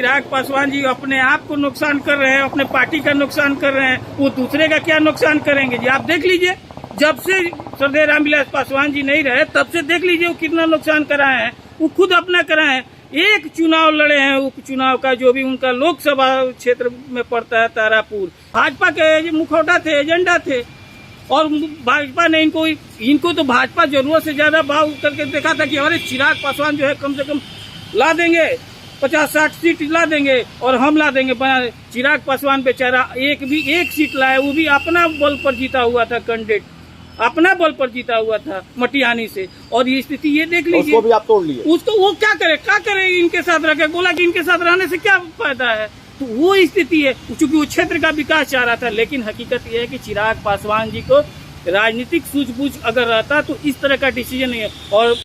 चिराग पासवान जी अपने आप को नुकसान कर रहे हैं, अपने पार्टी का नुकसान कर रहे हैं, वो दूसरे का क्या नुकसान करेंगे जी? आप देख लीजिए, जब से श्रद्धेय रामविलास पासवान जी नहीं रहे तब से देख लीजिए वो कितना नुकसान कराए हैं। वो खुद अपना कराए हैं। एक चुनाव लड़े हैं, उपचुनाव का जो भी उनका लोकसभा क्षेत्र में पड़ता है तारापुर, भाजपा के मुखौटा थे, एजेंडा थे, और भाजपा ने इनको तो भाजपा जरूरत से ज्यादा भाव करके देखा था कि अरे चिराग पासवान जो है कम से कम ला देंगे 50-60 सीट ला देंगे और हम ला देंगे। चिराग पासवान बेचारा एक सीट लाए, वो भी अपना बल पर जीता हुआ था, कैंडिडेट अपना बल पर जीता हुआ था मटिहानी से। और ये स्थिति ये देख लीजिए, उसको भी आप तोड़ लिए। उसको वो क्या करे इनके साथ रखे, बोला कि इनके साथ रहने से क्या फायदा है। तो वो स्थिति है, चूंकि वो क्षेत्र का विकास चाह रहा था। लेकिन हकीकत यह है कि चिराग पासवान जी को राजनीतिक सूझबूझ अगर रहता तो इस तरह का डिसीजन नहीं है। और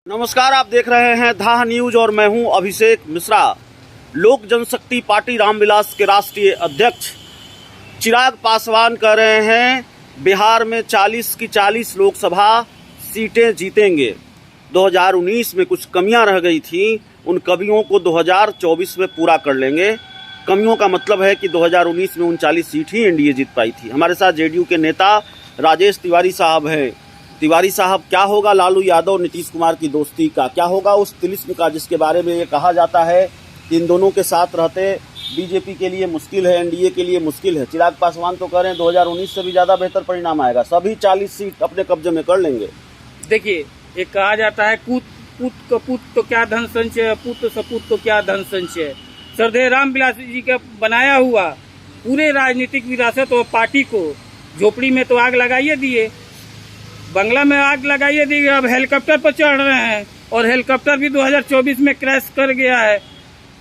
नमस्कार, आप देख रहे हैं धाह न्यूज और मैं हूं अभिषेक मिश्रा। लोक जनशक्ति पार्टी रामविलास के राष्ट्रीय अध्यक्ष चिराग पासवान कह रहे हैं बिहार में 40 की 40 लोकसभा सीटें जीतेंगे। 2019 में कुछ कमियां रह गई थी, उन कमियों को 2024 में पूरा कर लेंगे। कमियों का मतलब है कि 2019 में 39 सीट ही एनडीए जीत पाई थी। हमारे साथ जेडीयू के नेता राजेश तिवारी साहब हैं। तिवारी साहब, क्या होगा लालू यादव नीतीश कुमार की दोस्ती का, क्या होगा उस तिलिस्म का जिसके बारे में ये कहा जाता है कि इन दोनों के साथ रहते बीजेपी के लिए मुश्किल है, एनडीए के लिए मुश्किल है। चिराग पासवान तो कह रहे हैं 2019 से भी ज्यादा बेहतर परिणाम आएगा, सभी 40 सीट अपने कब्जे में कर लेंगे। देखिए, एक कहा जाता है पुत तो क्या धन संचय, पुत्र सपूत तो क्या धन संचय। श्रद्धेय रामविलास जी का बनाया हुआ पूरे राजनीतिक विरासत और पार्टी को झोपड़ी में तो आग लगाइए दिए, बंगला में आग लगाइए दिए, अब हेलीकॉप्टर पर चढ़ रहे हैं और हेलीकॉप्टर भी 2024 में क्रैश कर गया है।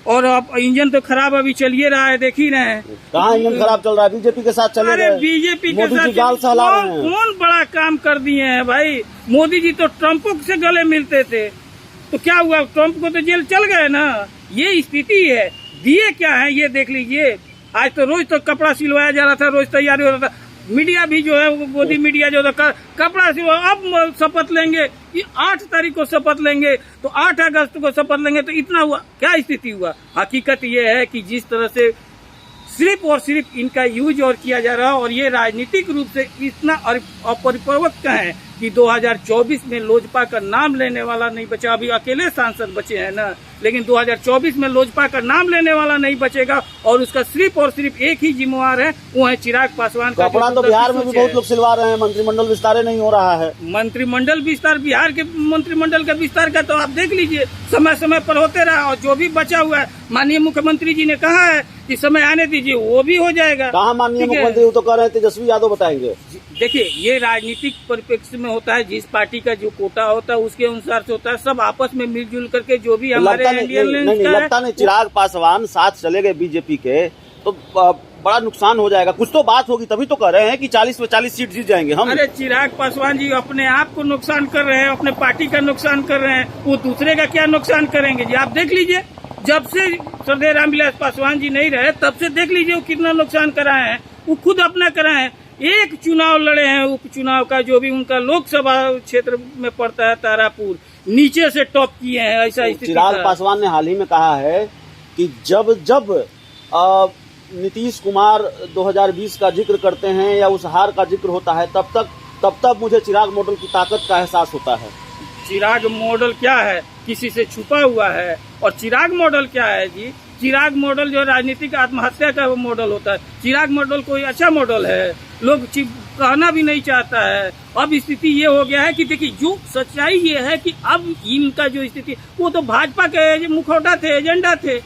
और अब इंजन तो खराब अभी चल ही रहा है, देख ही रहे हैं। कहाँ इंजन खराब चल रहा है? बीजेपी के साथ चले गए। बीजेपी के साथ कौन बड़ा काम कर दिए हैं भाई। मोदी जी तो ट्रम्प से गले मिलते थे, तो क्या हुआ? ट्रम्प को तो जेल चल गए ना। ये स्थिति है। दिए क्या है ये देख लीजिए। आज तो रोज तो कपड़ा सिलवाया जा रहा था, रोज तैयारी हो रहा था। मीडिया भी जो है, मोदी मीडिया जो था कपड़ा सिलवा, अब शपथ लेंगे, ये 8 तारीख को शपथ लेंगे, तो 8 अगस्त को शपथ लेंगे। तो इतना हुआ, क्या स्थिति हुआ? हकीकत ये है कि जिस तरह से सिर्फ और सिर्फ इनका यूज और किया जा रहा है, और ये राजनीतिक रूप से इतना अपरिपक्व है कि 2024 में लोजपा का नाम लेने वाला नहीं बचा। अभी अकेले सांसद बचे हैं ना, लेकिन 2024 में लोजपा का नाम लेने वाला नहीं बचेगा। और उसका सिर्फ और सिर्फ एक ही जिम्मेवार है, वो है चिराग पासवान का। कपड़ा तो बिहार में भी बहुत लोग सिलवा रहे हैं, मंत्रिमंडल विस्तार नहीं हो रहा है। मंत्रिमंडल विस्तार, बिहार के मंत्रिमंडल का विस्तार का तो आप देख लीजिए, समय समय पर होते रहा। और जो भी बचा हुआ है, माननीय मुख्यमंत्री जी ने कहा है कि समय आने दीजिए, वो भी हो जाएगा। कहाँ माननीय मुख्यमंत्री? वो तो कह रहे हैं तेजस्वी यादव बताएंगे। देखिए, ये राजनीतिक परिप्रेक्ष्य में होता है, जिस पार्टी का जो कोटा होता है उसके अनुसार से होता है। सब आपस में मिलजुल करके जो भी हमारे लगता नहीं चिराग पासवान साथ चले गए बीजेपी के तो बड़ा नुकसान हो जाएगा। कुछ तो बात होगी, तभी तो कह रहे हैं कि 40 में 40 सीट जीत जाएंगे हम। अरे चिराग पासवान जी अपने आप को नुकसान कर रहे हैं, अपने पार्टी का नुकसान कर रहे हैं, वो दूसरे का क्या नुकसान करेंगे जी? आप देख लीजिए, जब से श्रद्धेय रामविलास पासवान जी नहीं रहे तब से देख लीजिए वो कितना नुकसान कराए हैं। वो खुद अपना कराए हैं। एक चुनाव लड़े हैं, उपचुनाव का जो भी उनका लोकसभा क्षेत्र में पड़ता है तारापुर, नीचे से टॉप किए हैं। ऐसा स्थिति। चिराग पासवान ने हाल ही में कहा है कि जब नीतीश कुमार 2020 का जिक्र करते हैं या उस हार का जिक्र होता है, तब मुझे चिराग मॉडल की ताकत का एहसास होता है। चिराग मॉडल क्या है? किसी से छुपा हुआ है। और चिराग मॉडल क्या है जी? चिराग मॉडल जो राजनीतिक आत्महत्या का मॉडल होता है। चिराग मॉडल कोई अच्छा मॉडल है? लोग कहना भी नहीं चाहता है। अब स्थिति ये हो गया है कि देखिए, जो सच्चाई ये है कि अब इनका जो स्थिति, वो तो भाजपा के मुखौटा थे, एजेंडा थे,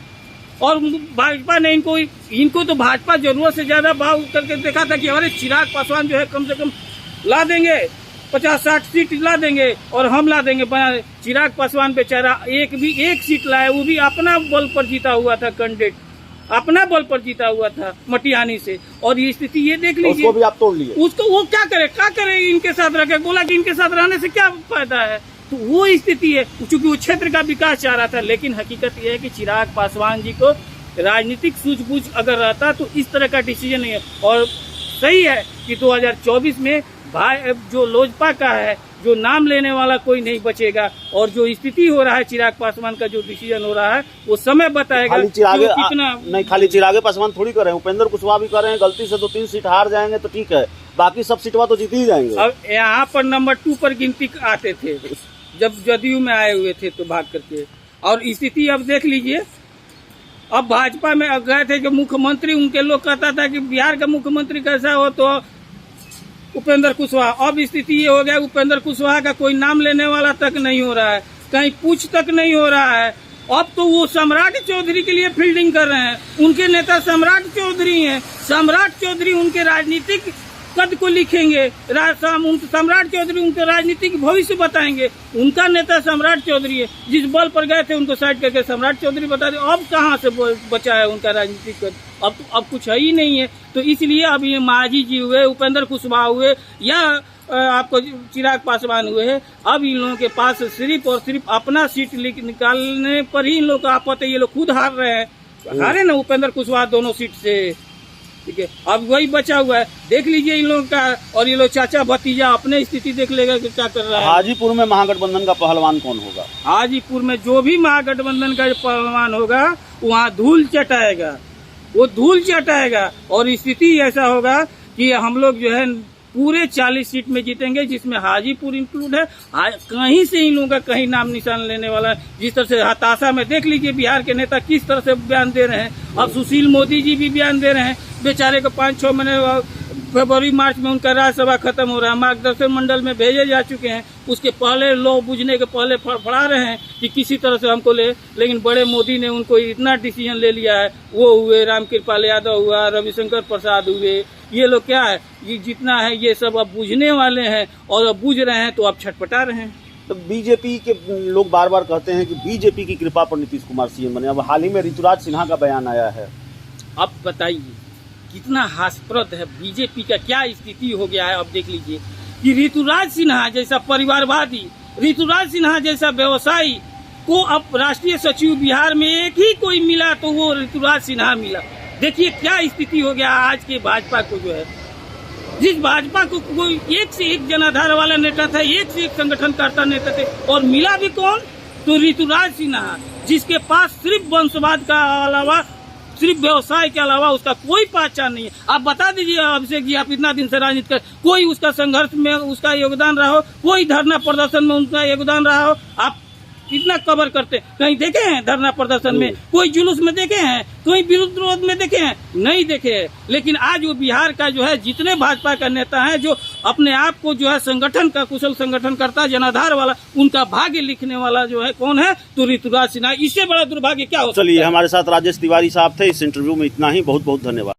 और भाजपा ने इनको तो भाजपा जरूरत से ज्यादा भाव करके देखा था कि अरे चिराग पासवान जो है कम से कम ला देंगे 50-60 सीट ला देंगे और हम ला देंगे। चिराग पासवान बेचारा एक सीट लाए, वो भी अपना बल पर जीता हुआ था, कैंडिडेट अपना बल पर जीता हुआ था मटिहानी से। और ये स्थिति ये देख लीजिए, उसको भी आप तोड़ लिए। उसको वो क्या करे इनके साथ रखे, बोला कि इनके साथ रहने से क्या फायदा है। तो वो स्थिति है, चूंकि वो क्षेत्र का विकास चाह रहा था। लेकिन हकीकत यह है कि चिराग पासवान जी को राजनीतिक सूझबूझ अगर रहता तो इस तरह का डिसीजन नहीं है। और सही है कि 2024 में भाई जो लोजपा का है जो नाम लेने वाला कोई नहीं बचेगा। और जो स्थिति हो रहा है चिराग पासवान का जो डिसीजन हो रहा है वो समय बताएगा। खाली चिरागे कितना नहीं, खाली चिरागे पासवान थोड़ी कर रहे हैं, उपेंद्र कुशवाहा भी कर रहे हैं। गलती से 2-3 सीट हार जाएंगे तो ठीक है, बाकी सब सीटवा तो जीत ही जाएंगे। अब यहाँ पर नंबर 2 पर गिनती आते थे जब जदयू में आए हुए थे तो भाग करके। और स्थिति अब देख लीजिए, अब भाजपा में गए थे जो मुख्यमंत्री, उनके लोग कहता था कि बिहार का मुख्यमंत्री कैसा हो तो उपेंद्र कुशवाहा। अब स्थिति ये हो गया उपेंद्र कुशवाहा का कोई नाम लेने वाला तक नहीं हो रहा है, कहीं पूछ तक नहीं हो रहा है। अब तो वो सम्राट चौधरी के लिए फील्डिंग कर रहे हैं। उनके नेता सम्राट चौधरी हैं। सम्राट चौधरी उनके राजनीतिक कद को लिखेंगे, सम्राट चौधरी उनके राजनीतिक भविष्य बताएंगे। उनका नेता सम्राट चौधरी है, जिस बल पर गए थे उनको साइड करके सम्राट चौधरी बता दे। अब कहाँ से बचा है उनका राजनीतिक कद? अब कुछ है ही नहीं है। तो इसलिए अब ये मांझी जी हुए, उपेंद्र कुशवाहा हुए या आपको चिराग पासवान हुए हैं, अब इन लोगों के पास सिर्फ और सिर्फ अपना सीट निकालने पर ही इन लोग का आपत्ति है। ये लोग खुद हार रहे हैं, हारे ना उपेंद्र कुशवाहा दोनों सीट से, ठीक है। अब वही बचा हुआ है, देख लीजिए इन लोगों का। और ये लोग चाचा भतीजा अपने स्थिति देख लेगा कि क्या कर रहा है। हाजीपुर में महागठबंधन का पहलवान कौन होगा? हाजीपुर में जो भी महागठबंधन का पहलवान होगा वहाँ धूल चटाएगा, वो धूल चटाएगा। और स्थिति ऐसा होगा कि हम लोग जो है पूरे 40 सीट में जीतेंगे, जिसमें हाजीपुर इंक्लूड है। कहीं से इन लोगों का कहीं नाम निशान लेने वाला है। जिस तरह से हताशा में देख लीजिए बिहार के नेता किस तरह से बयान दे रहे हैं। अब सुशील मोदी जी भी बयान दे रहे हैं, बेचारे को 5-6 महीने फरवरी मार्च में उनका राज्यसभा खत्म हो रहा है, मार्गदर्शन मंडल में भेजे जा चुके हैं। उसके पहले लो बुझने के पहले फड़फड़ा रहे हैं कि किसी तरह से हमको ले, लेकिन बड़े मोदी ने उनको इतना डिसीजन ले लिया है। वो हुए रामकृपाल यादव हुआ, रविशंकर प्रसाद हुए, ये लोग क्या है, ये जितना है ये सब अब बुझने वाले हैं। और अब बुझ रहे हैं तो अब छटपटा रहे हैं। तो बीजेपी के लोग बार बार कहते हैं कि बीजेपी की कृपा पर नीतीश कुमार सीएम बने। अब हाल ही में ऋतुराज सिन्हा का बयान आया है। अब बताइए कितना हास्यप्रद है, बीजेपी का क्या स्थिति हो गया है। अब देख लीजिए कि ऋतुराज सिन्हा जैसा परिवारवादी, ऋतुराज सिन्हा जैसा व्यवसायी को अब राष्ट्रीय सचिव बिहार में एक ही कोई मिला तो वो ऋतुराज सिन्हा मिला। देखिए क्या स्थिति हो गया आज के भाजपा को। जो है जिस भाजपा को कोई एक से एक जनाधार वाला नेता था, एक से एक संगठनकर्ता नेता थे, और मिला भी कौन? तो ऋतुराज सिन्हा, जिसके पास सिर्फ वंशवाद का अलावा, सिर्फ व्यवसाय के अलावा उसका कोई पहचान नहीं है। आप बता दीजिए अभिषेक जी, आप इतना दिन से राजनीति कर, कोई उसका संघर्ष में उसका योगदान रहा हो, कोई धरना प्रदर्शन में उनका योगदान रहा हो? आप इतना कवर करते कहीं देखे हैं धरना प्रदर्शन में? कोई जुलूस में देखे हैं? कोई विरोध में देखे हैं? नहीं देखे हैं। लेकिन आज वो बिहार का जो है जितने भाजपा का नेता है जो अपने आप को जो है संगठन का कुशल संगठन करता, जनाधार वाला, उनका भाग्य लिखने वाला जो है कौन है? तो ऋतुराज सिन्हा। इससे बड़ा दुर्भाग्य क्या हो सकता है? चलिए, हमारे साथ राजेश तिवारी साहब थे। इस इंटरव्यू में इतना ही। बहुत बहुत धन्यवाद।